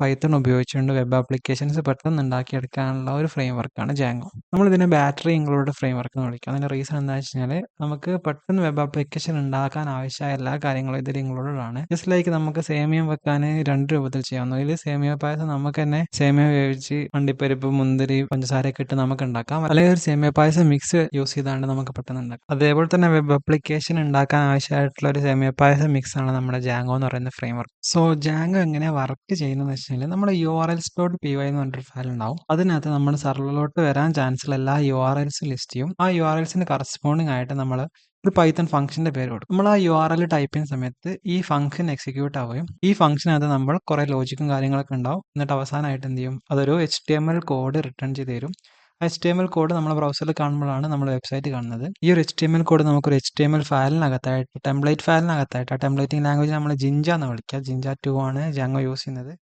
Python ഉപയോഗിച്ചുകൊണ്ട് web applications പെട്ടെന്ന് ഉണ്ടാക്കിയെടുക്കാനുള്ള ഒരു ഫ്രെയിംവർക്കാണ് ജാങ്കോ. നമ്മളിതിനെ ബാറ്ററി ഇൻക്ലൂഡഡ് ഫ്രെയിംവർക്ക് എന്ന് വിളിക്കും. അതിന്റെ റീസൺ എന്താണെന്ന് വെച്ച് കഴിഞ്ഞാൽ നമുക്ക് പെട്ടെന്ന് വെബ് ആപ്ലിക്കേഷൻ ഉണ്ടാക്കാൻ ആവശ്യമായ എല്ലാ കാര്യങ്ങളും ഇതിൽ ഇൻക്ലൂഡഡ് ആണ്. ജസ്റ്റ് ലൈക്ക് നമുക്ക് സേമിയം വെക്കാൻ 2 രൂപത്തിൽ ചെയ്യാം. ഒന്നുകിൽ സേമിയ പായസം നമുക്ക് തന്നെ സേമിയ വേവിച്ച് അണ്ടിപ്പരിപ്പ്, മുന്തിരി, പഞ്ചസാരയൊക്കെ ഇട്ട് നമുക്ക് ഉണ്ടാക്കാം. അല്ലെങ്കിൽ ഒരു സേമിയ പായസം മിക്സ് യൂസ് ചെയ്താണ്ട് നമുക്ക് പെട്ടെന്ന് ഉണ്ടാക്കാം. അതേപോലെ തന്നെ വെബ് ആപ്ലിക്കേഷൻ ഉണ്ടാക്കാൻ ആവശ്യമായിട്ടുള്ള ഒരു സേമിയ പായസം മിക്സ് ആണ് നമ്മുടെ ജാങ്കോ എന്ന് പറയുന്ന ഫ്രെയിംവർക്ക്. സോ ജാങ്കോ എങ്ങനെ വർക്ക് ചെയ്യുന്നതെന്ന് വെച്ച് കഴിഞ്ഞാൽ നമ്മുടെ urls.py എന്ന് പറഞ്ഞൊരു ഫയൽ ഉണ്ടാവും. അതിനകത്ത് നമ്മൾ സെർവറിലോട്ട് വരാൻ ചാൻസുള്ള എല്ലാ URLs ലിസ്റ്റ് ചെയ്യും. ആ URLസിന് കറസ്പോണ്ടിങ് ആയിട്ട് നമ്മൾ ഒരു പൈത്തൺ ഫംഗ്ഷന്റെ പേര് കൊടുക്കും. നമ്മൾ ആ URL ടൈപ്പ് ചെയ്യുന്ന സമയത്ത് ഈ ഫംഗ്ഷൻ എക്സിക്യൂട്ട് ആവുകയും ഈ ഫംഗ്ഷനകത്ത് നമ്മൾ കുറെ ലോജിക്കും കാര്യങ്ങളൊക്കെ ഉണ്ടാവും. എന്നിട്ട് അവസാനമായിട്ട് എന്ത് ചെയ്യും, അതൊരു HTML കോഡ് റിട്ടേൺ ചെയ്ത് തരും. HTML കോഡ് നമ്മൾ ബ്രൗസറിൽ കാണുമ്പോഴാണ് നമ്മൾ വെബ്സൈറ്റ് കാണുന്നത്. ഈ ഒരു HTML കോഡ് നമുക്കൊരു HTML ഫയലിനകത്തായിട്ട് ടെംപ്ലേറ്റ് ഫയലിനകത്തായിട്ട് ആ ടെംപ്ലേറ്റിംഗ് ലാംഗ്വേജ് നമ്മൾ ജിഞ്ച എന്ന് വിളിക്കുക. ജിഞ്ച 2 ആണ് ജാങ്കോ യൂസ് ചെയ്യുന്നത്.